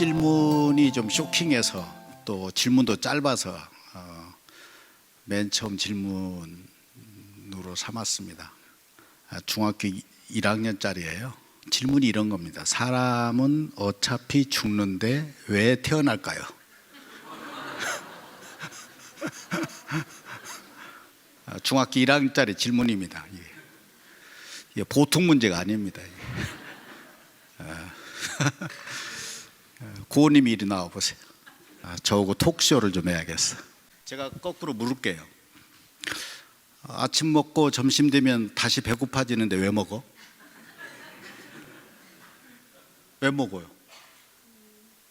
질문이 좀 쇼킹해서 또 질문도 짧아서 맨 처음 질문으로 삼았습니다. 중학교 1학년짜리예요. 질문이 이런 겁니다. 사람은 어차피 죽는데 왜 태어날까요? 중학교 1학년짜리 질문입니다. 이게 보통 문제가 아닙니다. 고은님이 이리 나와 보세요. 저하고 톡쇼를 좀 해야겠어. 제가 거꾸로 물을게요. 아침 먹고 점심 되면 다시 배고파지는데 왜 먹어? 왜 먹어요?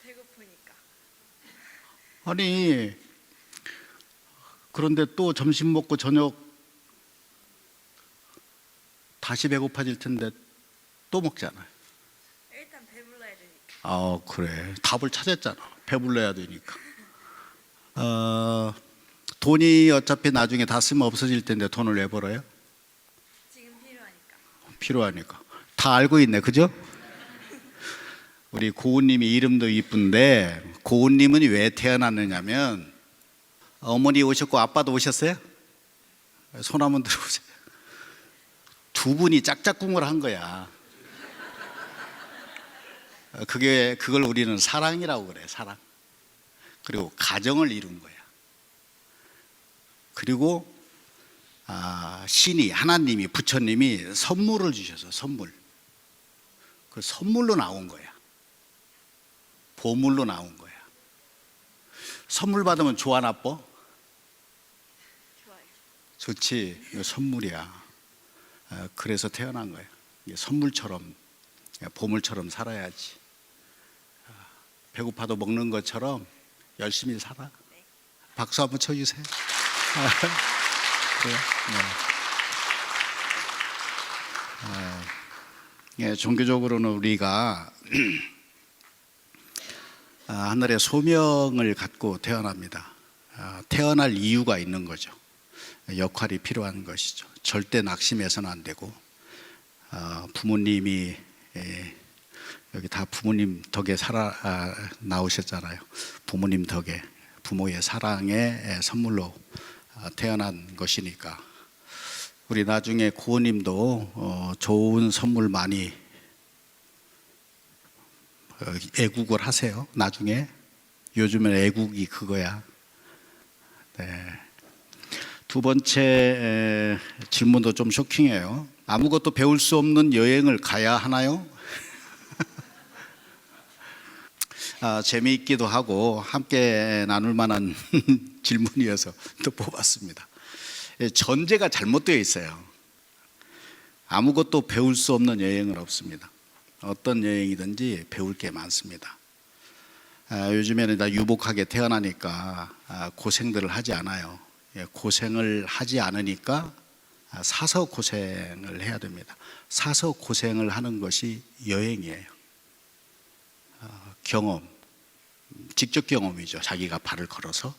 배고프니까. 아니, 그런데 또 점심 먹고 저녁 다시 배고파질 텐데 또 먹잖아요. 일단 배불러야 되니까. 그래. 답을 찾았잖아. 배불러야 되니까. 돈이 어차피 나중에 다 쓰면 없어질 텐데 돈을 왜 벌어요? 지금 필요하니까. 필요하니까. 다 알고 있네, 그죠? 우리 고은님이 이름도 이쁜데 고은님은 왜 태어났느냐면 어머니 오셨고 아빠도 오셨어요? 손 한번 들어보세요. 두 분이 짝짝꿍을 한 거야. 그걸 우리는 사랑이라고 그래. 사랑. 그리고 가정을 이룬 거야. 그리고 신이, 하나님이, 부처님이 선물을 주셔서 선물. 그 선물로 나온 거야. 보물로 나온 거야. 선물 받으면 좋아, 나빠? 좋아요. 좋지. 이거 선물이야. 그래서 태어난 거야. 이게 선물처럼, 보물처럼 살아야지. 배고파도 먹는 것처럼 열심히 살아. 네. 박수 한번 쳐주세요. 그래요? 네. 종교적으로는 우리가 하늘의 소명을 갖고 태어납니다. 태어날 이유가 있는 거죠. 역할이 필요한 것이죠. 절대 낙심해서는 안 되고 부모님이 여기 다 부모님 덕에 나오셨잖아요. 부모님 덕에 부모의 사랑의 선물로 태어난 것이니까 우리 나중에 고은님도 좋은 선물 많이 애국을 하세요. 나중에 요즘엔 애국이 그거야. 네. 두 번째 질문도 좀 쇼킹해요. 아무것도 배울 수 없는 여행을 가야 하나요? 재미있기도 하고 함께 나눌 만한 질문이어서 또 뽑았습니다. 전제가 잘못되어 있어요. 아무것도 배울 수 없는 여행은 없습니다. 어떤 여행이든지 배울 게 많습니다. 요즘에는 다 유복하게 태어나니까 고생들을 하지 않아요. 고생을 하지 않으니까 사서 고생을 해야 됩니다. 사서 고생을 하는 것이 여행이에요. 경험, 직접 경험이죠. 자기가 발을 걸어서.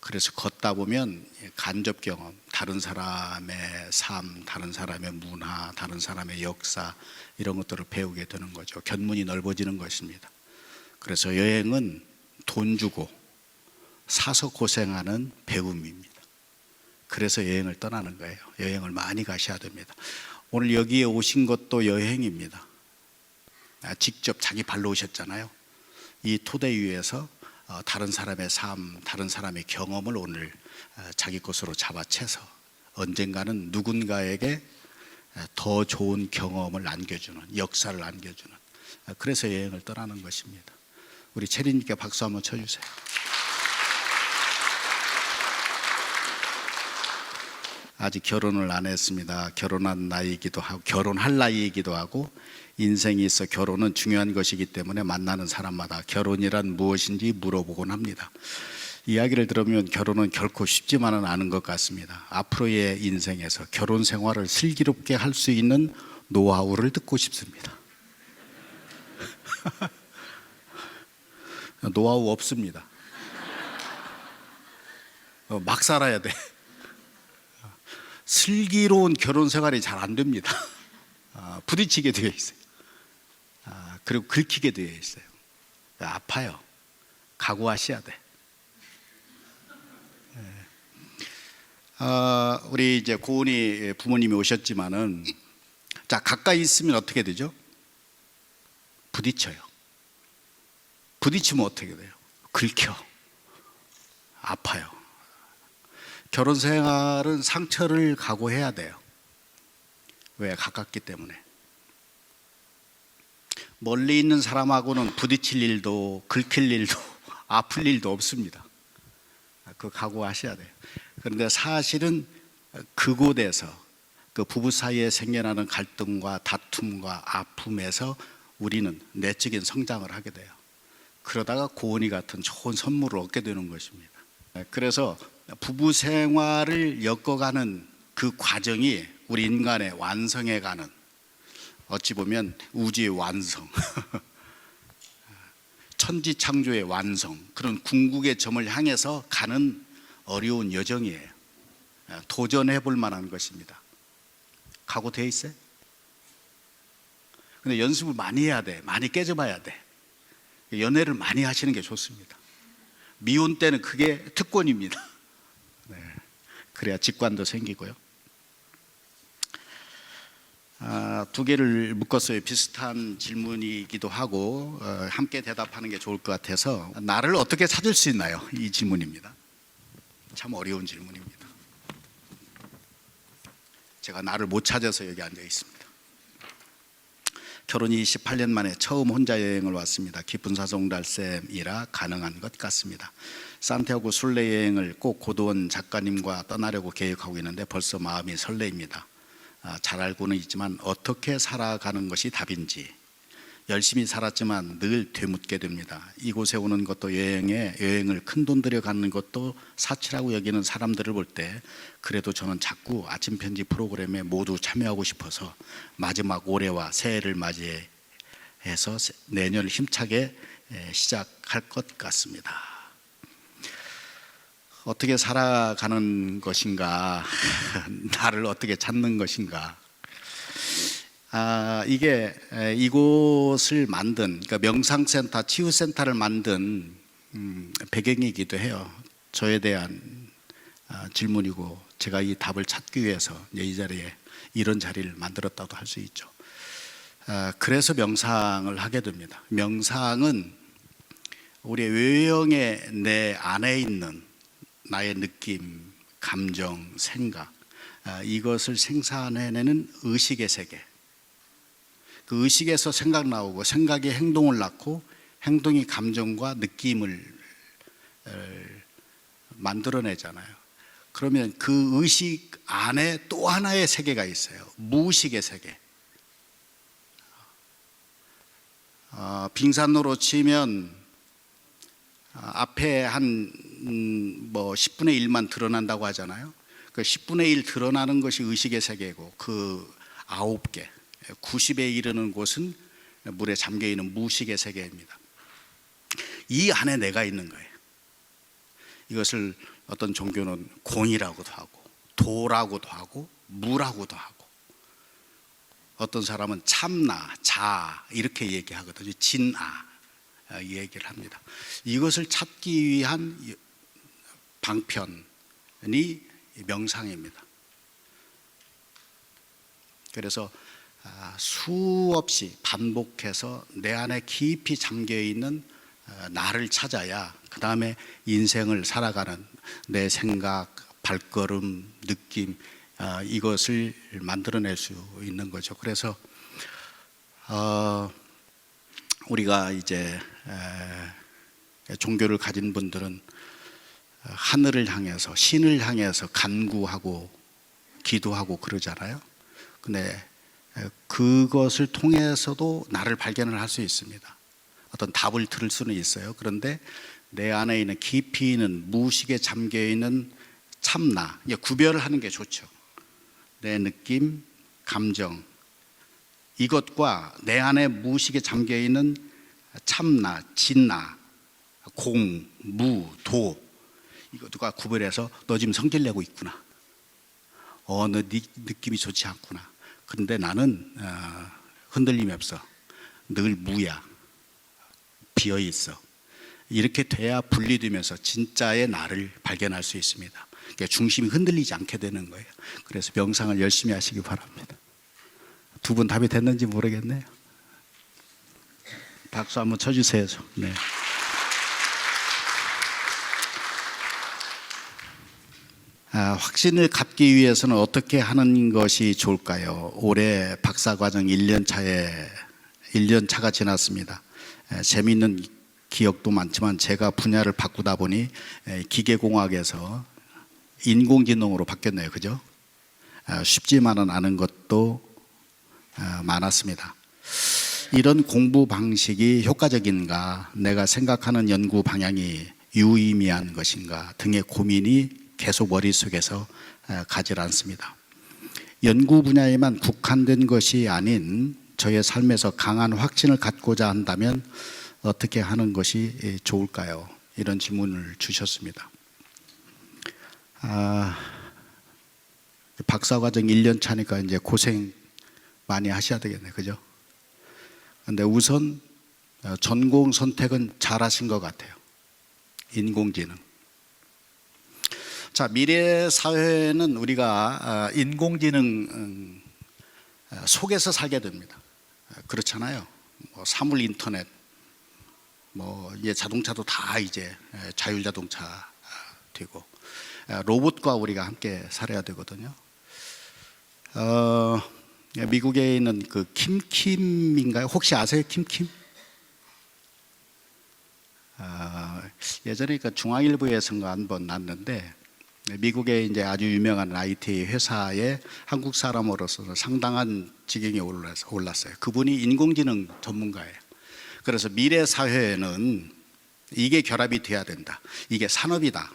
그래서 걷다 보면 간접 경험, 다른 사람의 삶, 다른 사람의 문화, 다른 사람의 역사 이런 것들을 배우게 되는 거죠. 견문이 넓어지는 것입니다. 그래서 여행은 돈 주고 사서 고생하는 배움입니다. 그래서 여행을 떠나는 거예요. 여행을 많이 가셔야 됩니다. 오늘 여기에 오신 것도 여행입니다. 직접 자기 발로 오셨잖아요. 이 토대 위에서 다른 사람의 삶, 다른 사람의 경험을 오늘 자기 것으로 잡아채서 언젠가는 누군가에게 더 좋은 경험을 안겨주는, 역사를 안겨주는, 그래서 여행을 떠나는 것입니다. 우리 체리님께 박수 한번 쳐주세요. 아직 결혼을 안 했습니다. 결혼한 나이이기도 하고 결혼할 나이이기도 하고 인생이 있어 결혼은 중요한 것이기 때문에 만나는 사람마다 결혼이란 무엇인지 물어보곤 합니다. 이야기를 들으면 결혼은 결코 쉽지만은 않은 것 같습니다. 앞으로의 인생에서 결혼 생활을 슬기롭게 할 수 있는 노하우를 듣고 싶습니다. 노하우 없습니다. 막 살아야 돼. 슬기로운 결혼 생활이 잘 안 됩니다. 부딪히게 되어 있어요. 그리고 긁히게 되어 있어요. 아파요. 각오하셔야 돼. 우리 이제 고은이 부모님이 오셨지만은, 자, 가까이 있으면 어떻게 되죠? 부딪혀요. 부딪히면 어떻게 돼요? 긁혀. 아파요. 결혼 생활은 상처를 각오해야 돼요. 왜? 가깝기 때문에. 멀리 있는 사람하고는 부딪힐 일도, 긁힐 일도, 아플 일도 없습니다. 그 각오하셔야 돼요. 그런데 사실은 그곳에서, 그 부부 사이에 생겨나는 갈등과 다툼과 아픔에서 우리는 내적인 성장을 하게 돼요. 그러다가 고은이 같은 좋은 선물을 얻게 되는 것입니다. 그래서 부부 생활을 엮어가는 그 과정이 우리 인간의 완성해 가는, 어찌 보면 우주의 완성, 천지 창조의 완성, 그런 궁극의 점을 향해서 가는 어려운 여정이에요. 도전해 볼 만한 것입니다. 각오되어 있어요? 근데 연습을 많이 해야 돼. 많이 깨져봐야 돼. 연애를 많이 하시는 게 좋습니다. 미혼 때는 그게 특권입니다. 네. 그래야 직관도 생기고요. 두 개를 묶었어요. 비슷한 질문이기도 하고 함께 대답하는 게 좋을 것 같아서, 나를 어떻게 찾을 수 있나요? 이 질문입니다. 참 어려운 질문입니다. 제가 나를 못 찾아서 여기 앉아 있습니다. 결혼 28년 만에 처음 혼자 여행을 왔습니다. 깊은 사송달샘이라 가능한 것 같습니다. 산티아고 순례 여행을 꼭 고도원 작가님과 떠나려고 계획하고 있는데 벌써 마음이 설레입니다. 잘 알고는 있지만 어떻게 살아가는 것이 답인지, 열심히 살았지만 늘 되묻게 됩니다. 이곳에 오는 것도 여행을 큰돈 들여 가는 것도 사치라고 여기는 사람들을 볼 때, 그래도 저는 자꾸 아침 편지 프로그램에 모두 참여하고 싶어서 마지막 올해와 새해를 맞이해서 내년을 힘차게 시작할 것 같습니다. 어떻게 살아가는 것인가, 나를 어떻게 찾는 것인가. 이게 이곳을 만든, 그러니까 명상센터, 치유센터를 만든 배경이기도 해요. 저에 대한 질문이고, 제가 이 답을 찾기 위해서 이 자리에 이런 자리를 만들었다고 할 수 있죠. 그래서 명상을 하게 됩니다. 명상은 우리 외형의 내 안에 있는 나의 느낌, 감정, 생각, 이것을 생산해내는 의식의 세계. 그 의식에서 생각 나오고, 생각이 행동을 낳고, 행동이 감정과 느낌을 만들어내잖아요. 그러면 그 의식 안에 또 하나의 세계가 있어요. 무의식의 세계. 빙산로로 치면 앞에 한 10분의 1만 드러난다고 하잖아요. 그 10분의 1 드러나는 것이 의식의 세계고, 그 9개, 90에 이르는 곳은 물에 잠겨있는 무의식의 세계입니다. 이 안에 내가 있는 거예요. 이것을 어떤 종교는 공이라고도 하고, 도라고도 하고, 무라고도 하고, 어떤 사람은 참나, 자 이렇게 얘기하거든요. 진아 이 얘기를 합니다. 이것을 찾기 위한 방편이 명상입니다. 그래서 수없이 반복해서 내 안에 깊이 잠겨있는 나를 찾아야 그 다음에 인생을 살아가는 내 생각, 발걸음, 느낌, 이것을 만들어낼 수 있는 거죠. 그래서 우리가 이제 종교를 가진 분들은 하늘을 향해서, 신을 향해서 간구하고 기도하고 그러잖아요. 근데 그것을 통해서도 나를 발견을 할 수 있습니다. 어떤 답을 들을 수는 있어요. 그런데 내 안에 있는 깊이 있는 무의식에 잠겨있는 참나, 구별을 하는 게 좋죠. 내 느낌, 감정, 이것과 내 안에 무의식에 잠겨있는 참나, 진나, 공, 무, 도, 이것과 구별해서 너 지금 성질 내고 있구나. 너 느낌이 좋지 않구나. 그런데 나는 흔들림이 없어. 늘 무야. 비어 있어. 이렇게 돼야 분리되면서 진짜의 나를 발견할 수 있습니다. 그러니까 중심이 흔들리지 않게 되는 거예요. 그래서 명상을 열심히 하시기 바랍니다. 두 분 답이 됐는지 모르겠네요. 박수 한번 쳐주세요. 네. 확신을 갖기 위해서는 어떻게 하는 것이 좋을까요? 올해 박사과정 1년 차가 지났습니다. 재미있는 기억도 많지만 제가 분야를 바꾸다 보니 기계공학에서 인공지능으로 바뀌었네요. 그죠? 쉽지만은 않은 것도 많았습니다. 이런 공부 방식이 효과적인가, 내가 생각하는 연구 방향이 유의미한 것인가 등의 고민이 계속 머릿속에서 가질 않습니다. 연구 분야에만 국한된 것이 아닌 저의 삶에서 강한 확신을 갖고자 한다면 어떻게 하는 것이 좋을까요? 이런 질문을 주셨습니다. 박사과정 1년 차니까 이제 고생 많이 하셔야 되겠네요. 그죠? 근데 우선 전공 선택은 잘 하신 것 같아요. 인공지능. 자, 미래 사회는 우리가 인공지능 속에서 살게 됩니다. 그렇잖아요. 뭐 사물 인터넷, 뭐 이제 자동차도 다 이제 자율자동차 되고 로봇과 우리가 함께 살아야 되거든요. 미국에 있는 그 킴킴인가요? 혹시 아세요? 킴킴? 예전에 그 중앙일보에선가 한번 났는데 미국에 이제 아주 유명한 IT 회사의 한국 사람으로서 상당한 지경에 올랐어요. 그분이 인공지능 전문가예요. 그래서 미래 사회에는 이게 결합이 돼야 된다. 이게 산업이다.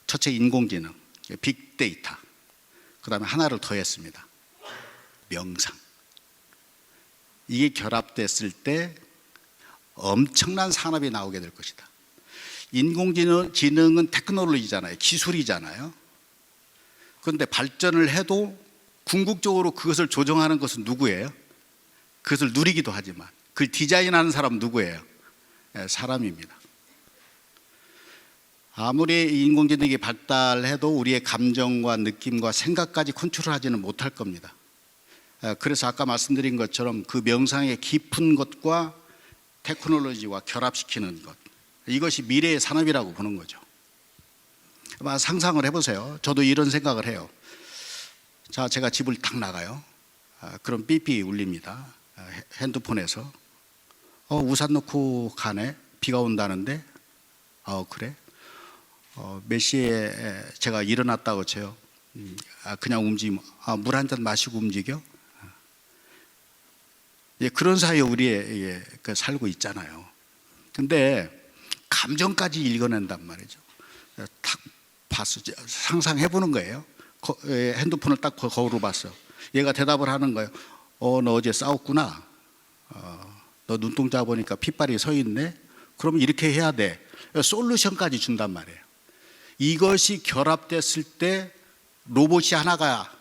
첫째 인공지능, 빅데이터. 그다음에 하나를 더 했습니다. 명상. 이게 결합됐을 때 엄청난 산업이 나오게 될 것이다. 인공지능은 테크놀로지잖아요. 기술이잖아요. 그런데 발전을 해도 궁극적으로 그것을 조정하는 것은 누구예요? 그것을 누리기도 하지만 그걸 디자인하는 사람은 누구예요? 사람입니다. 아무리 인공지능이 발달해도 우리의 감정과 느낌과 생각까지 컨트롤하지는 못할 겁니다. 그래서 아까 말씀드린 것처럼 그 명상의 깊은 것과 테크놀로지와 결합시키는 것, 이것이 미래의 산업이라고 보는 거죠. 상상을 해보세요. 저도 이런 생각을 해요. 자, 제가 집을 딱 나가요. 그럼 삐삐 울립니다. 핸드폰에서 우산 놓고 가네. 비가 온다는데. 그래? 몇 시에 제가 일어났다고 쳐요. 그냥 움직이면 물 한 잔 마시고 움직여? 그런 사이에 우리 살고 있잖아요. 근데 감정까지 읽어낸단 말이죠. 딱 봤어. 상상해보는 거예요. 핸드폰을 딱 거울로 봤어. 얘가 대답을 하는 거예요. 너 어제 싸웠구나. 너 눈동자 보니까 핏발이 서 있네. 그러면 이렇게 해야 돼. 솔루션까지 준단 말이에요. 이것이 결합됐을 때 로봇이 하나가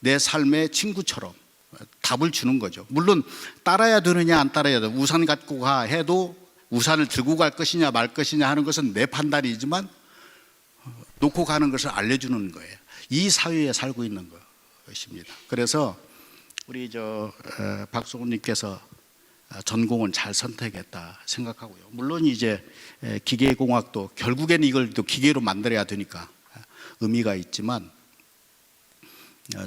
내 삶의 친구처럼 답을 주는 거죠. 물론 따라야 되느냐 안 따라야 되느냐, 우산 갖고 가 해도 우산을 들고 갈 것이냐 말 것이냐 하는 것은 내 판단이지만 놓고 가는 것을 알려주는 거예요. 이 사회에 살고 있는 것입니다. 그래서 우리 박성훈님께서 전공을 잘 선택했다 생각하고요. 물론 이제 기계공학도 결국에는 이걸 또 기계로 만들어야 되니까 의미가 있지만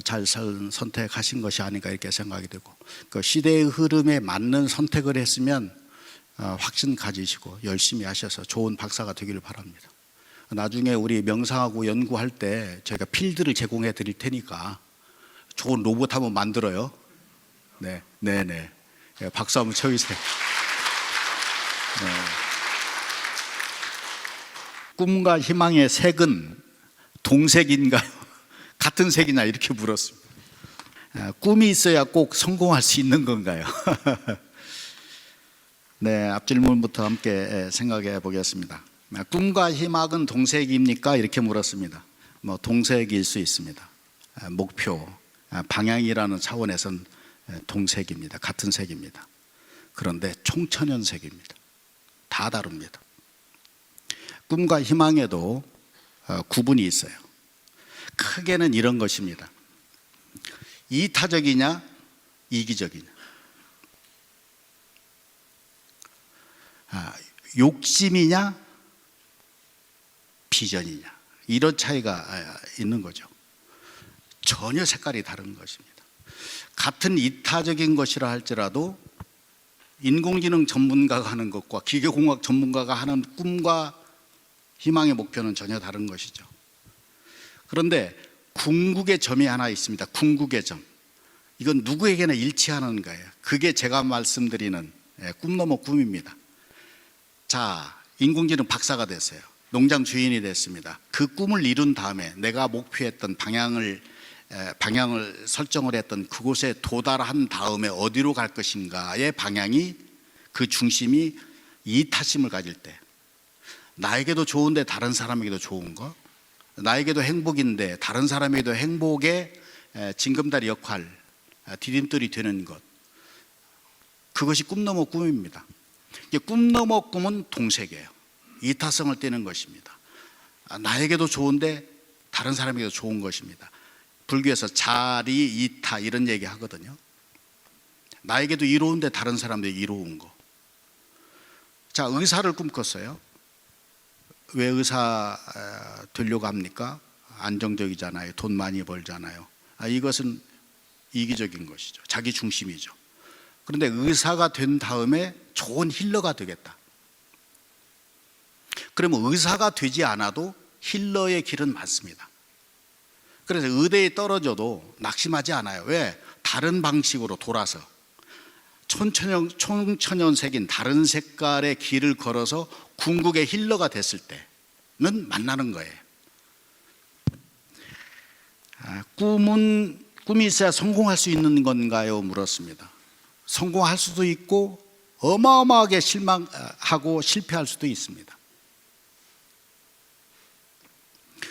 잘 선택하신 것이 아닌가 이렇게 생각이 되고, 그 시대의 흐름에 맞는 선택을 했으면 확신 가지시고 열심히 하셔서 좋은 박사가 되기를 바랍니다. 나중에 우리 명상하고 연구할 때 저희가 필드를 제공해 드릴 테니까 좋은 로봇 한번 만들어요. 네. 박수 한번 쳐주세요. 네. 꿈과 희망의 색은 동색인가요? 같은 색이냐 이렇게 물었습니다. 꿈이 있어야 꼭 성공할 수 있는 건가요? 네, 앞질문부터 함께 생각해 보겠습니다. 꿈과 희망은 동색입니까? 이렇게 물었습니다. 동색일 수 있습니다. 목표, 방향이라는 차원에서는 동색입니다. 같은 색입니다. 그런데 총천연색입니다. 다 다릅니다. 꿈과 희망에도 구분이 있어요. 크게는 이런 것입니다. 이타적이냐 이기적이냐, 욕심이냐 비전이냐, 이런 차이가 있는 거죠. 전혀 색깔이 다른 것입니다. 같은 이타적인 것이라 할지라도 인공지능 전문가가 하는 것과 기계공학 전문가가 하는 꿈과 희망의 목표는 전혀 다른 것이죠. 그런데 궁극의 점이 하나 있습니다. 궁극의 점. 이건 누구에게나 일치하는 거예요. 그게 제가 말씀드리는 꿈 넘어 꿈입니다. 자, 인공지능 박사가 됐어요. 농장 주인이 됐습니다. 그 꿈을 이룬 다음에 내가 목표했던 방향을 설정을 했던 그곳에 도달한 다음에 어디로 갈 것인가의 방향이, 그 중심이 이타심을 가질 때, 나에게도 좋은데 다른 사람에게도 좋은 거, 나에게도 행복인데 다른 사람에게도 행복의 징검다리 역할, 디딤돌이 되는 것, 그것이 꿈 넘어 꿈입니다. 꿈 넘어 꿈은 동색이에요. 이타성을 띠는 것입니다. 나에게도 좋은데 다른 사람에게도 좋은 것입니다. 불교에서 자리 이타 이런 얘기 하거든요. 나에게도 이로운데 다른 사람들이 이로운 거. 자, 의사를 꿈꿨어요. 왜 의사 되려고 합니까? 안정적이잖아요. 돈 많이 벌잖아요. 이것은 이기적인 것이죠. 자기 중심이죠. 그런데 의사가 된 다음에 좋은 힐러가 되겠다. 그러면 의사가 되지 않아도 힐러의 길은 많습니다. 그래서 의대에 떨어져도 낙심하지 않아요. 왜? 다른 방식으로 돌아서 총천연색인 다른 색깔의 길을 걸어서 궁극의 힐러가 됐을 때는 만나는 거예요. 꿈이 있어야 성공할 수 있는 건가요? 물었습니다. 성공할 수도 있고 어마어마하게 실망하고 실패할 수도 있습니다.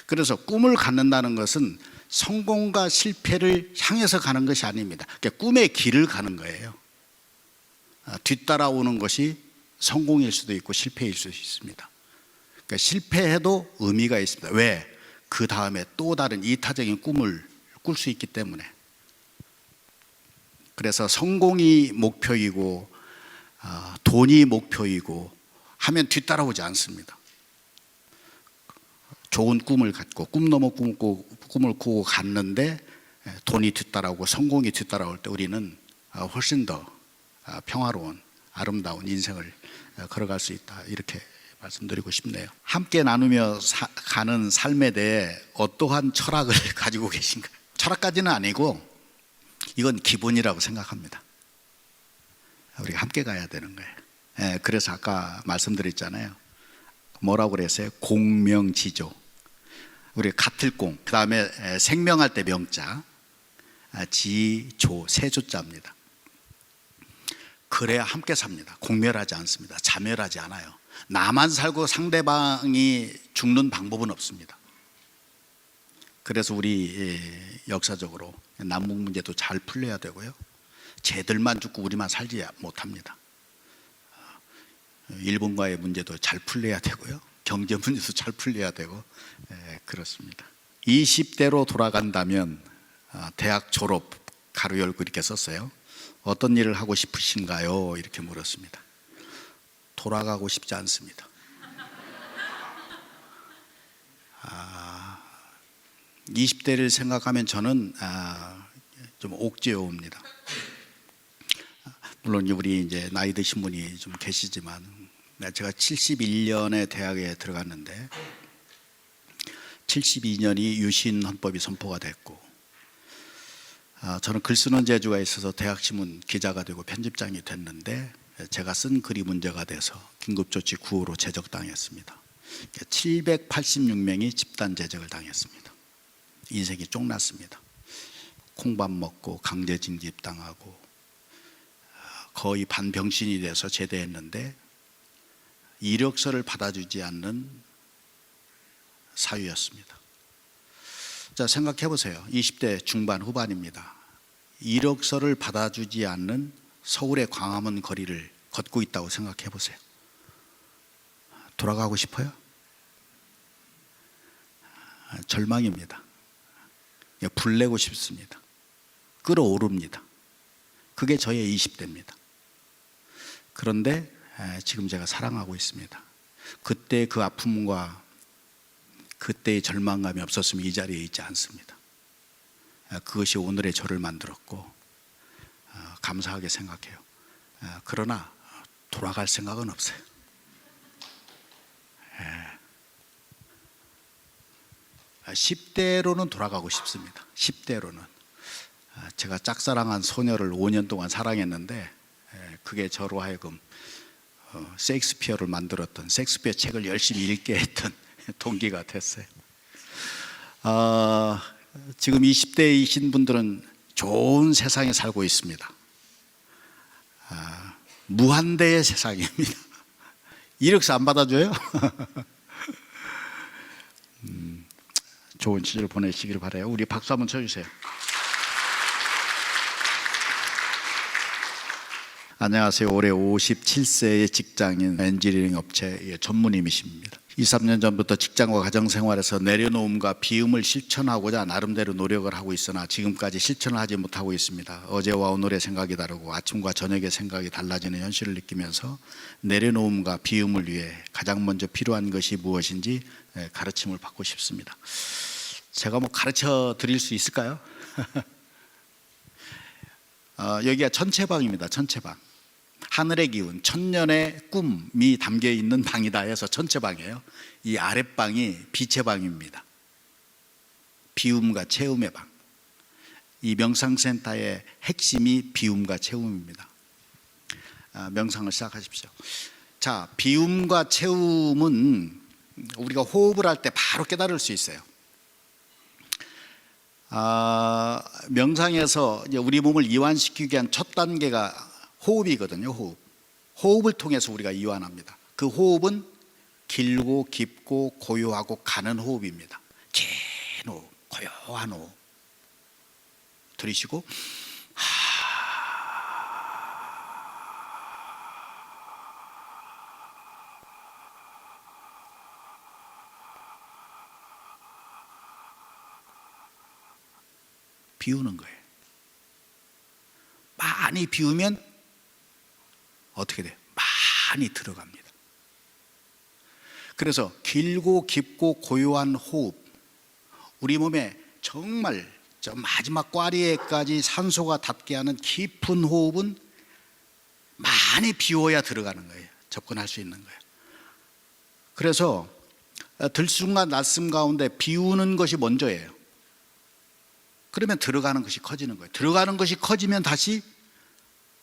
그래서 꿈을 갖는다는 것은 성공과 실패를 향해서 가는 것이 아닙니다. 그러니까 꿈의 길을 가는 거예요. 뒤따라오는 것이 성공일 수도 있고 실패일 수도 있습니다. 그러니까 실패해도 의미가 있습니다. 왜? 그 다음에 또 다른 이타적인 꿈을 꿀 수 있기 때문에. 그래서 성공이 목표이고 돈이 목표이고 하면 뒤따라오지 않습니다. 좋은 꿈을 갖고 꿈 넘어 꿈을 꾸고 갔는데 돈이 뒤따라오고 성공이 뒤따라올 때 우리는 훨씬 더 평화로운 아름다운 인생을 걸어갈 수 있다, 이렇게 말씀드리고 싶네요. 함께 나누며 가는 삶에 대해 어떠한 철학을 가지고 계신가요? 철학까지는 아니고 이건 기본이라고 생각합니다. 우리가 함께 가야 되는 거예요. 그래서 아까 말씀드렸잖아요. 뭐라고 그랬어요? 공명지조. 우리 같을 공, 그 다음에 생명할 때 명자, 지조, 세조자입니다. 그래야 함께 삽니다. 공멸하지 않습니다. 자멸하지 않아요. 나만 살고 상대방이 죽는 방법은 없습니다. 그래서 우리 역사적으로 남북 문제도 잘 풀려야 되고요. 쟤들만 죽고 우리만 살지 못합니다. 일본과의 문제도 잘 풀려야 되고요. 경제 문제도 잘 풀려야 되고, 그렇습니다. 20대로 돌아간다면 대학 졸업 가로 열고 이렇게 썼어요. 어떤 일을 하고 싶으신가요? 이렇게 물었습니다. 돌아가고 싶지 않습니다. 20대를 생각하면 저는 좀 옥죄어옵니다. 물론 우리 이제 나이 드신 분이 좀 계시지만, 제가 71년에 대학에 들어갔는데 72년이 유신 헌법이 선포가 됐고, 저는 글 쓰는 재주가 있어서 대학신문 기자가 되고 편집장이 됐는데, 제가 쓴 글이 문제가 돼서 긴급조치 9호로 제적당했습니다. 786명이 집단 제적을 당했습니다. 인생이 쫑났습니다. 콩밥 먹고 강제 징집당하고 거의 반병신이 돼서 제대했는데 이력서를 받아주지 않는 사유였습니다. 자, 생각해 보세요. 20대 중반 후반입니다. 이력서를 받아주지 않는 서울의 광화문 거리를 걷고 있다고 생각해 보세요. 돌아가고 싶어요? 절망입니다. 불내고 싶습니다. 끌어오릅니다. 그게 저의 20대입니다. 그런데 지금 제가 사랑하고 있습니다. 그때 그 아픔과 그때의 절망감이 없었으면 이 자리에 있지 않습니다. 그것이 오늘의 저를 만들었고 감사하게 생각해요. 그러나 돌아갈 생각은 없어요. 10대로는 돌아가고 싶습니다. 10대로는 제가 짝사랑한 소녀를 5년 동안 사랑했는데 그게 저로 하여금 셰익스피어를 만들었던, 셰익스피어 책을 열심히 읽게 했던 동기가 됐어요. 지금 20대이신 분들은 좋은 세상에 살고 있습니다. 무한대의 세상입니다. 이력서 안 받아줘요? 좋은 시절 보내시길 바라요. 우리 박수 한번 쳐주세요. 안녕하세요. 올해 57세의 직장인 엔지니어링 업체의 전무님이십니다. 2, 3년 전부터 직장과 가정생활에서 내려놓음과 비움을 실천하고자 나름대로 노력을 하고 있으나 지금까지 실천을 하지 못하고 있습니다. 어제와 오늘의 생각이 다르고 아침과 저녁의 생각이 달라지는 현실을 느끼면서 내려놓음과 비움을 위해 가장 먼저 필요한 것이 무엇인지 가르침을 받고 싶습니다. 제가 가르쳐 드릴 수 있을까요? 여기가 천체방입니다. 천체방. 하늘의 기운, 천년의 꿈이 담겨 있는 방이다 해서 천체방이에요. 이 아랫방이 빛의 방입니다. 비움과 채움의 방. 이 명상센터의 핵심이 비움과 채움입니다. 명상을 시작하십시오. 자, 비움과 채움은 우리가 호흡을 할 때 바로 깨달을 수 있어요. 명상에서 우리 몸을 이완시키기 위한 첫 단계가 호흡이거든요. 호흡을 통해서 우리가 이완합니다. 그 호흡은 길고 깊고 고요하고 가는 호흡입니다. 긴 호흡, 고요한 호흡 들이쉬고 비우는 거예요. 많이 비우면 어떻게 돼요? 많이 들어갑니다. 그래서 길고 깊고 고요한 호흡, 우리 몸에 정말 저 마지막 꽈리에까지 산소가 닿게 하는 깊은 호흡은 많이 비워야 들어가는 거예요. 접근할 수 있는 거예요. 그래서 들숨과 낮숨 가운데 비우는 것이 먼저예요. 그러면 들어가는 것이 커지는 거예요. 들어가는 것이 커지면 다시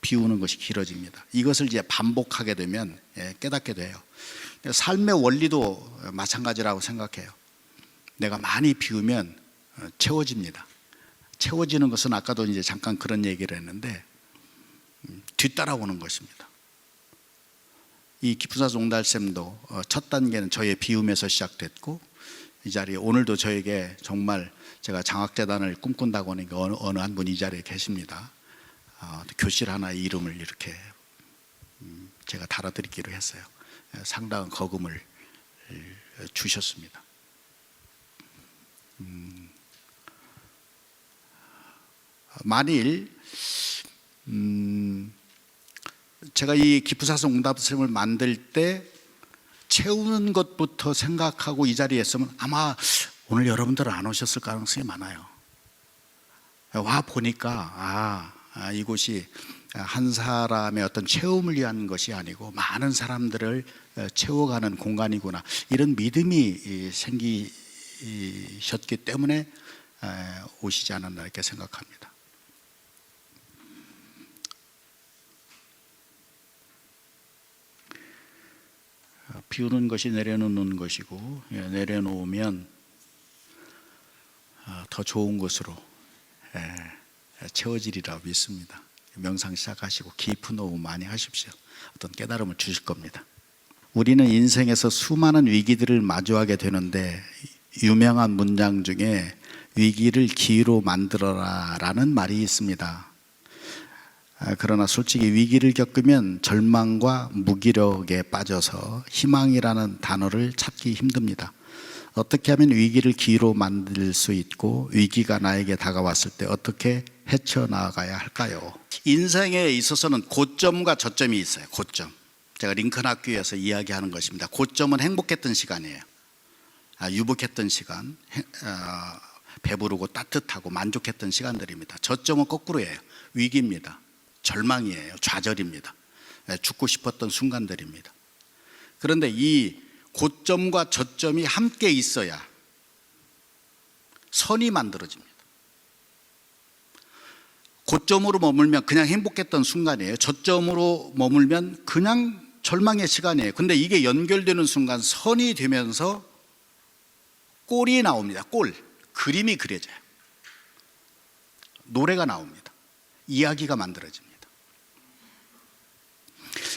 비우는 것이 길어집니다. 이것을 이제 반복하게 되면 깨닫게 돼요. 삶의 원리도 마찬가지라고 생각해요. 내가 많이 비우면 채워집니다. 채워지는 것은 아까도 이제 잠깐 그런 얘기를 했는데 뒤따라오는 것입니다. 이 기프사스 옹달샘도 첫 단계는 저의 비움에서 시작됐고 이 자리에 오늘도 저에게 정말 제가 장학재단을 꿈꾼다고 하니까 어느 한 분 이 자리에 계십니다. 교실 하나의 이름을 이렇게 제가 달아드리기로 했어요. 상당한 거금을 주셨습니다. 만일 제가 이 기프사스 옹달샘을 만들 때 채우는 것부터 생각하고 이 자리에 있으면 아마 오늘 여러분들은 안 오셨을 가능성이 많아요. 와 보니까 이곳이 한 사람의 어떤 체험을 위한 것이 아니고 많은 사람들을 채워가는 공간이구나, 이런 믿음이 생기셨기 때문에 오시지 않았나 이렇게 생각합니다. 비우는 것이 내려놓는 것이고 내려놓으면 더 좋은 것으로 채워지리라 믿습니다. 명상 시작하시고 깊은 호흡 많이 하십시오. 어떤 깨달음을 주실 겁니다. 우리는 인생에서 수많은 위기들을 마주하게 되는데 유명한 문장 중에 위기를 기회로 만들어라 라는 말이 있습니다. 그러나 솔직히 위기를 겪으면 절망과 무기력에 빠져서 희망이라는 단어를 찾기 힘듭니다. 어떻게 하면 위기를 기회로 만들 수 있고 위기가 나에게 다가왔을 때 어떻게 헤쳐나가야 할까요? 인생에 있어서는 고점과 저점이 있어요. 고점. 제가 링컨 학교에서 이야기하는 것입니다. 고점은 행복했던 시간이에요. 유복했던 시간, 배부르고 따뜻하고 만족했던 시간들입니다. 저점은 거꾸로예요. 위기입니다. 절망이에요. 좌절입니다. 죽고 싶었던 순간들입니다. 그런데 이 고점과 저점이 함께 있어야 선이 만들어집니다. 고점으로 머물면 그냥 행복했던 순간이에요. 저점으로 머물면 그냥 절망의 시간이에요. 근데 이게 연결되는 순간 선이 되면서 꼴이 나옵니다. 꼴. 그림이 그려져요. 노래가 나옵니다. 이야기가 만들어집니다.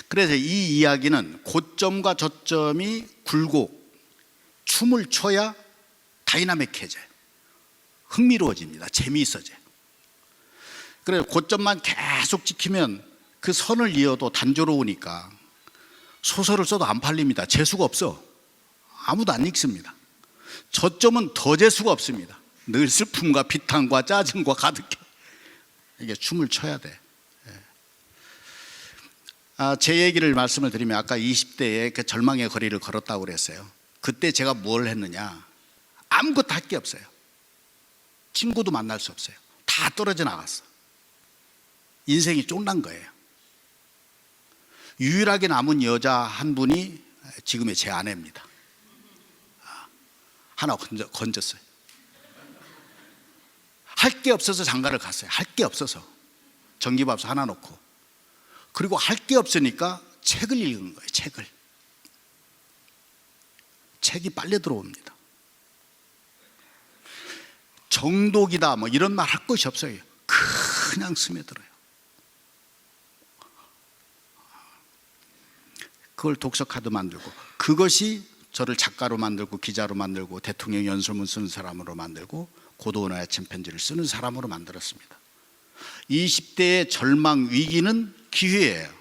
그래서 이 이야기는 고점과 저점이 굴곡, 춤을 춰야 다이나믹해져요. 흥미로워집니다. 재미있어져요. 그래서 고점만 계속 지키면 그 선을 이어도 단조로우니까 소설을 써도 안 팔립니다. 재수가 없어. 아무도 안 읽습니다. 저점은 더 재수가 없습니다. 늘 슬픔과 비탄과 짜증과 가득해. 이게 춤을 춰야 돼. 제 얘기를 말씀을 드리면 아까 20대에 그 절망의 거리를 걸었다고 그랬어요. 그때 제가 뭘 했느냐? 아무것도 할 게 없어요. 친구도 만날 수 없어요. 다 떨어져 나갔어. 인생이 쫑난 거예요. 유일하게 남은 여자 한 분이 지금의 제 아내입니다. 하나 건졌어요. 할 게 없어서 장가를 갔어요. 할 게 없어서. 전기밥솥 하나 놓고. 그리고 할 게 없으니까 책을 읽은 거예요. 책이 빨려 들어옵니다. 정독이다 뭐 이런 말 할 것이 없어요. 그냥 스며들어요. 그걸 독서 카드 만들고, 그것이 저를 작가로 만들고 기자로 만들고 대통령 연설문 쓰는 사람으로 만들고 고도원의 아침 편지를 쓰는 사람으로 만들었습니다. 20대의 절망 위기는 기회예요.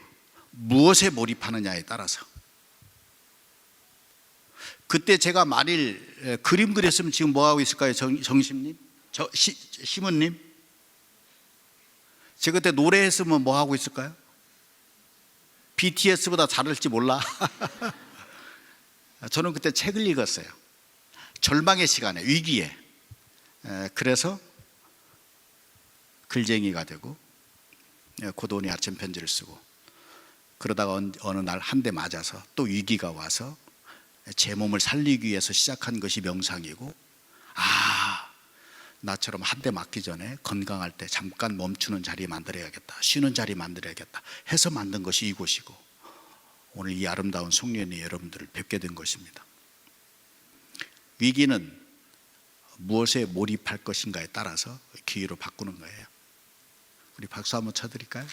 무엇에 몰입하느냐에 따라서. 그때 제가 만일 그림 그렸으면 지금 뭐하고 있을까요? 정심님? 시문님? 제가 그때 노래했으면 뭐하고 있을까요? BTS보다 잘할지 몰라. 저는 그때 책을 읽었어요. 절망의 시간에, 위기에. 그래서 글쟁이가 되고 고도원의 아침 편지를 쓰고, 그러다가 어느 날 한 대 맞아서 또 위기가 와서 제 몸을 살리기 위해서 시작한 것이 명상이고, 나처럼 한 대 맞기 전에 건강할 때 잠깐 멈추는 자리 만들어야겠다, 쉬는 자리 만들어야겠다 해서 만든 것이 이곳이고, 오늘 이 아름다운 송년회 여러분들을 뵙게 된 것입니다. 위기는 무엇에 몰입할 것인가에 따라서 기회로 바꾸는 거예요. 우리 박수 한번 쳐드릴까요? 네.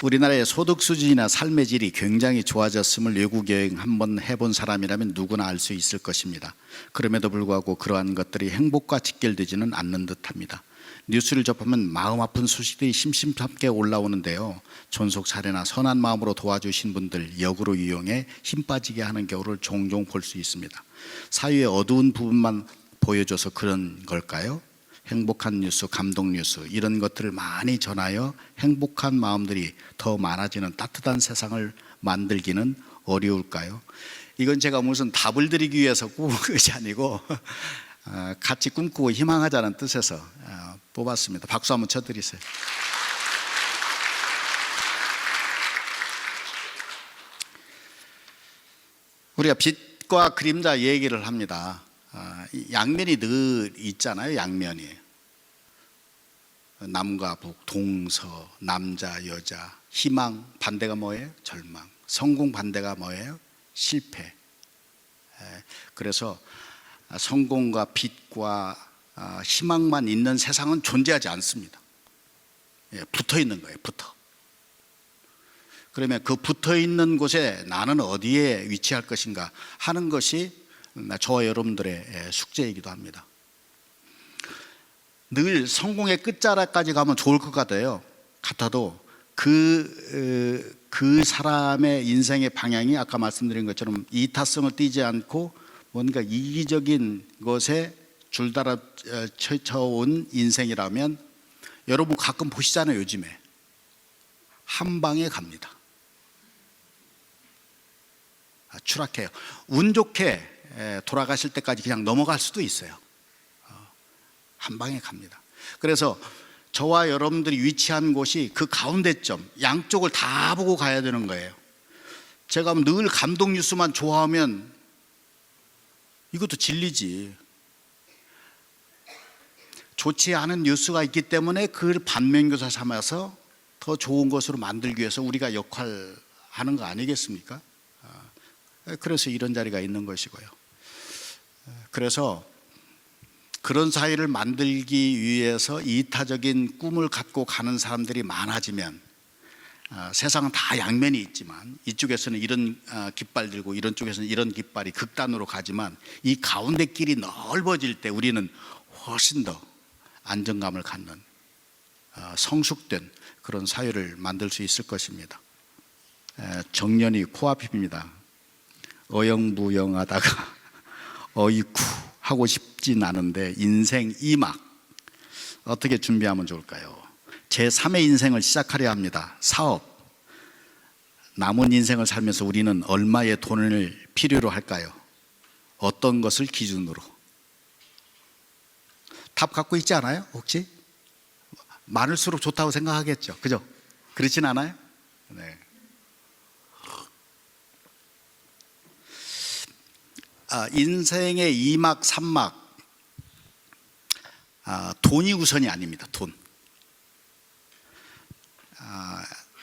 우리나라의 소득 수준이나 삶의 질이 굉장히 좋아졌음을 외국 여행 한번 해본 사람이라면 누구나 알 수 있을 것입니다. 그럼에도 불구하고 그러한 것들이 행복과 직결되지는 않는 듯합니다. 뉴스를 접하면 마음 아픈 소식들이 심심찮게 올라오는데요. 존속 사례나 선한 마음으로 도와주신 분들 역으로 이용해 힘 빠지게 하는 경우를 종종 볼 수 있습니다. 사회의 어두운 부분만 보여줘서 그런 걸까요? 행복한 뉴스, 감동 뉴스 이런 것들을 많이 전하여 행복한 마음들이 더 많아지는 따뜻한 세상을 만들기는 어려울까요? 이건 제가 무슨 답을 드리기 위해서 꾸은 것이 아니고 같이 꿈꾸고 희망하자는 뜻에서 뽑았습니다. 박수 한번 쳐드리세요. 우리가 빛과 그림자 얘기를 합니다. 양면이 늘 있잖아요. 양면이 남과 북, 동서, 남자, 여자, 희망 반대가 뭐예요? 절망. 성공 반대가 뭐예요? 실패. 그래서 성공과 빛과 희망만 있는 세상은 존재하지 않습니다. 붙어 있는 거예요. 그러면 그 붙어 있는 곳에 나는 어디에 위치할 것인가 하는 것이 저와 여러분들의 숙제이기도 합니다. 늘 성공의 끝자락까지 가면 좋을 것 같아도 그 사람의 인생의 방향이 아까 말씀드린 것처럼 이타성을 띠지 않고 뭔가 이기적인 것에 줄달아 쳐온 인생이라면, 여러분 가끔 보시잖아요. 요즘에 한 방에 갑니다. 추락해요. 운 좋게 돌아가실 때까지 그냥 넘어갈 수도 있어요. 한 방에 갑니다. 그래서 저와 여러분들이 위치한 곳이 그 가운데점, 양쪽을 다 보고 가야 되는 거예요. 제가 늘 감동 뉴스만 좋아하면 이것도 진리지. 좋지 않은 뉴스가 있기 때문에 그걸 반면교사 삼아서 더 좋은 것으로 만들기 위해서 우리가 역할하는 거 아니겠습니까? 그래서 이런 자리가 있는 것이고요. 그래서 그런 사회를 만들기 위해서 이타적인 꿈을 갖고 가는 사람들이 많아지면, 세상은 다 양면이 있지만 이쪽에서는 이런 깃발 들고 이런 쪽에서는 이런 깃발이 극단으로 가지만, 이 가운데 길이 넓어질 때 우리는 훨씬 더 안정감을 갖는 성숙된 그런 사회를 만들 수 있을 것입니다. 정년이 코앞입니다. 어영부영하다가 어이쿠 하고 싶진 않은데, 인생 2막 어떻게 준비하면 좋을까요? 제3의 인생을 시작하려 합니다. 사업. 남은 인생을 살면서 우리는 얼마의 돈을 필요로 할까요? 어떤 것을 기준으로? 답 갖고 있지 않아요? 혹시? 많을수록 좋다고 생각하겠죠. 그죠? 그렇진 않아요? 네. 인생의 2막 3막, 돈이 우선이 아닙니다. 돈.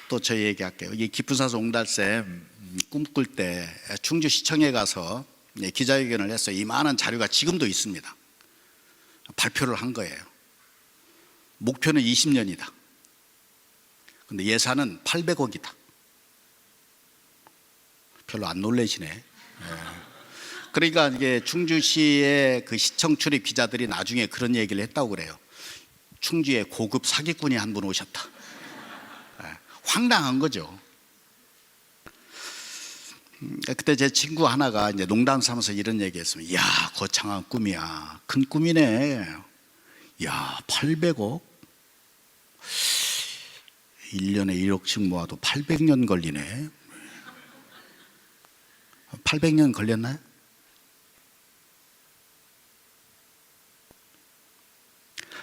또 저 얘기할게요. 이 깊은사서 옹달샘 꿈꿀 때 충주시청에 가서 기자회견을 했어요. 이만한 자료가 지금도 있습니다. 발표를 한 거예요. 목표는 20년이다. 근데 예산은 800억이다. 별로 안 놀라시네. 그러니까 이게 충주시의 그 시청 출입 기자들이 나중에 그런 얘기를 했다고 그래요. 충주에 고급 사기꾼이 한 분 오셨다. 황당한 거죠. 그때 제 친구 하나가 이제 농담 삼아서 이런 얘기했으면, 야, 거창한 꿈이야. 큰 꿈이네. 야, 800억? 1년에 1억씩 모아도 800년 걸리네. 800년 걸렸나요?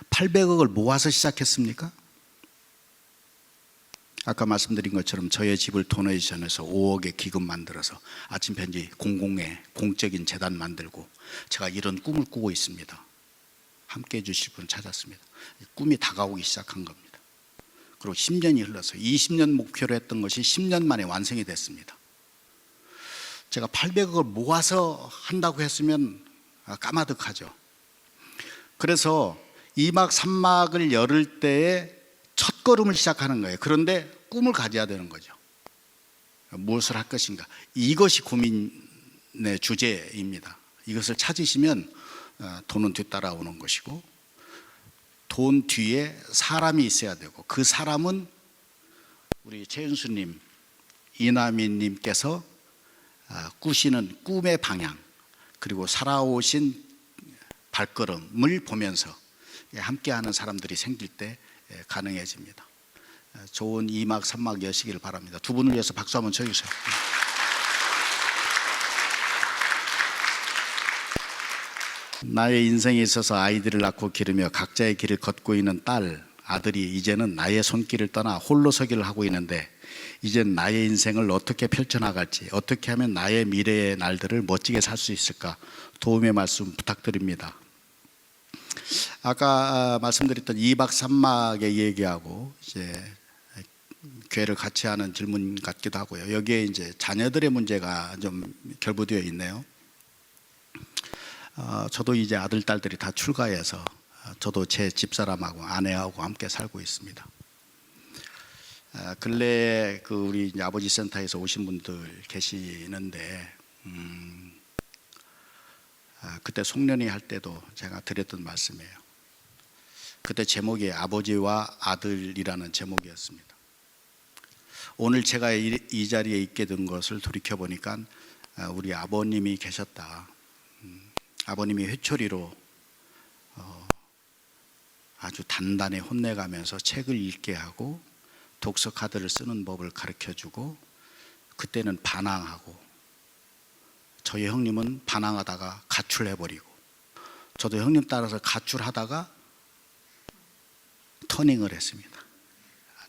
800억을 모아서 시작했습니까? 아까 말씀드린 것처럼 저의 집을 도네이션해서 5억의 기금 만들어서 아침 편지 공공의 공적인 재단 만들고, 제가 이런 꿈을 꾸고 있습니다. 함께 해주실 분 찾았습니다. 꿈이 다가오기 시작한 겁니다. 그리고 10년이 흘러서 20년 목표로 했던 것이 10년 만에 완성이 됐습니다. 제가 800억을 모아서 한다고 했으면 까마득하죠. 그래서 2막 3막을 열을 때에 첫 걸음을 시작하는 거예요. 그런데 꿈을 가져야 되는 거죠. 무엇을 할 것인가. 이것이 고민의 주제입니다. 이것을 찾으시면 돈은 뒤따라오는 것이고, 돈 뒤에 사람이 있어야 되고, 그 사람은 우리 최은수님, 이나민님께서 꾸시는 꿈의 방향, 그리고 살아오신 발걸음을 보면서 함께하는 사람들이 생길 때 가능해집니다. 좋은 2막 3막 여시기를 바랍니다. 두 분을 위해서 박수 한번 쳐주세요. 나의 인생에 있어서 아이들을 낳고 기르며 각자의 길을 걷고 있는 딸, 아들이 이제는 나의 손길을 떠나 홀로 서기를 하고 있는데, 이젠 나의 인생을 어떻게 펼쳐나갈지, 어떻게 하면 나의 미래의 날들을 멋지게 살 수 있을까, 도움의 말씀 부탁드립니다. 아까 말씀드렸던 2박 3막의 얘기하고 이제 교회를 같이 하는 질문 같기도 하고요. 여기에 이제 자녀들의 문제가 좀 결부되어 있네요. 저도 이제 아들, 딸들이 다 출가해서 저도 제 집사람하고 아내하고 함께 살고 있습니다. 근래에 그 우리 이제 아버지 센터에서 오신 분들 계시는데, 그때 송년회 할 때도 제가 드렸던 말씀이에요. 그때 제목이 아버지와 아들이라는 제목이었습니다. 오늘 제가 이 자리에 있게 된 것을 돌이켜 보니까 우리 아버님이 계셨다. 아버님이 회초리로 아주 단단히 혼내가면서 책을 읽게 하고 독서 카드를 쓰는 법을 가르쳐주고, 그때는 반항하고, 저희 형님은 반항하다가 가출해버리고, 저도 형님 따라서 가출하다가 터닝을 했습니다.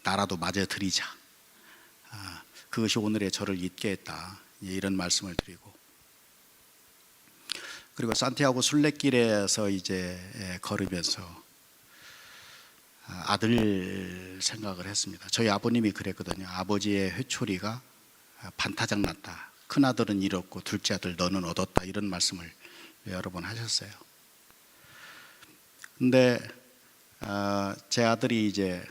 나라도 맞아 드리자. 그것이 오늘의 저를 있게 했다, 이런 말씀을 드리고, 그리고 산티아고 순례길에서 이제 걸으면서 아들 생각을 했습니다. 저희 아버님이 그랬거든요. 아버지의 회초리가 반타작 났다. 큰아들은 잃었고 둘째 아들 너는 얻었다. 이런 말씀을 여러 번 하셨어요. 근데 제 아들이 이제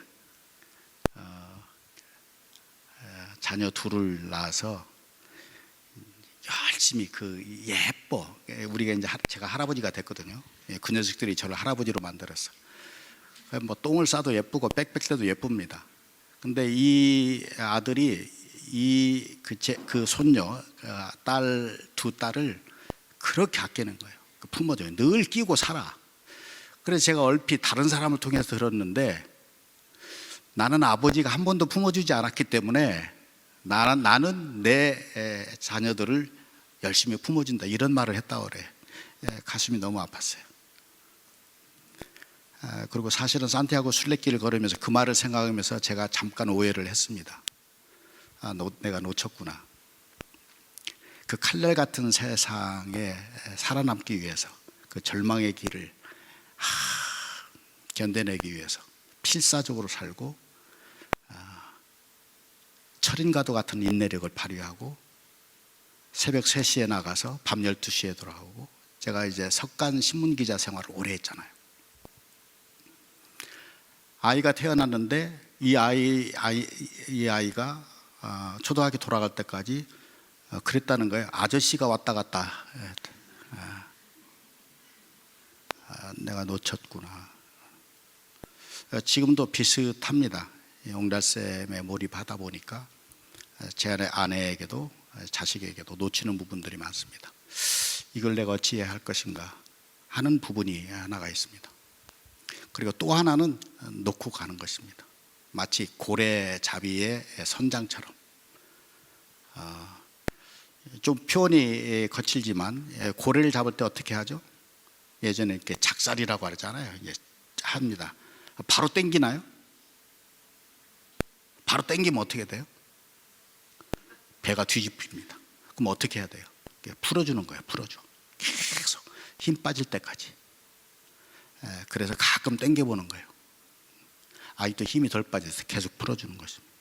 자녀 둘을 낳아서 열심히 예뻐. 우리가 이제 제가 할아버지가 됐거든요. 그 녀석들이 저를 할아버지로 만들었어. 뭐 똥을 싸도 예쁘고 빽빽 때도 예쁩니다. 근데 이 아들이 그 손녀 두 딸을 그렇게 아끼는 거예요. 품어줘요. 늘 끼고 살아. 그래서 제가 얼핏 다른 사람을 통해서 들었는데, 나는 아버지가 한 번도 품어주지 않았기 때문에 나는 내 자녀들을 열심히 품어준다, 이런 말을 했다고 그래. 가슴이 너무 아팠어요. 그리고 사실은 산티아고 순례길을 걸으면서 그 말을 생각하면서 제가 잠깐 오해를 했습니다. 내가 놓쳤구나. 그 칼날 같은 세상에 살아남기 위해서, 그 절망의 길을 견뎌내기 위해서 필사적으로 살고, 철인가도 같은 인내력을 발휘하고, 새벽 3시에 나가서 밤 12시에 돌아오고, 제가 이제 석간 신문기자 생활을 오래 했잖아요. 아이가 태어났는데 이 아이가 초등학교 돌아갈 때까지 그랬다는 거예요. 아저씨가 왔다 갔다. 내가 놓쳤구나. 지금도 비슷합니다. 옹달샘에 몰입하다 보니까 제 아내에게도 자식에게도 놓치는 부분들이 많습니다. 이걸 내가 어찌해야 할 것인가 하는 부분이 하나가 있습니다. 그리고 또 하나는 놓고 가는 것입니다. 마치 고래잡이의 선장처럼. 좀 표현이 거칠지만, 고래를 잡을 때 어떻게 하죠? 예전에 이렇게 작살이라고 하잖아요. 이제 합니다. 바로 당기나요? 바로 당기면 어떻게 돼요? 배가 뒤집힙니다. 그럼 어떻게 해야 돼요? 풀어주는 거예요. 풀어줘. 계속 힘 빠질 때까지. 그래서 가끔 당겨보는 거예요. 아직도 힘이 덜 빠져서 계속 풀어주는 것입니다.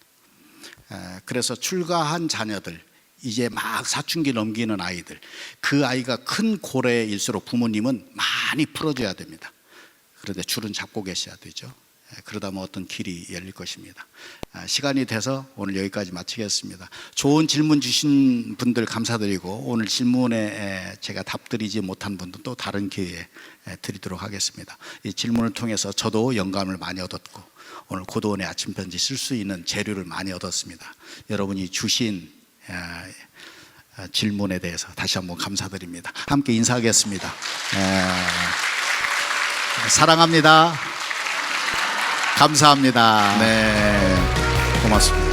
그래서 출가한 자녀들, 이제 막 사춘기 넘기는 아이들, 그 아이가 큰 고래일수록 부모님은 많이 풀어줘야 됩니다. 그런데 줄은 잡고 계셔야 되죠. 그러다 뭐 어떤 길이 열릴 것입니다. 시간이 돼서 오늘 여기까지 마치겠습니다. 좋은 질문 주신 분들 감사드리고, 오늘 질문에 제가 답드리지 못한 분들 또 다른 기회에 드리도록 하겠습니다. 이 질문을 통해서 저도 영감을 많이 얻었고, 오늘 고도원의 아침 편지 쓸 수 있는 재료를 많이 얻었습니다. 여러분이 주신 질문에 대해서 다시 한번 감사드립니다. 함께 인사하겠습니다. 사랑합니다. 감사합니다. 네, 고맙습니다.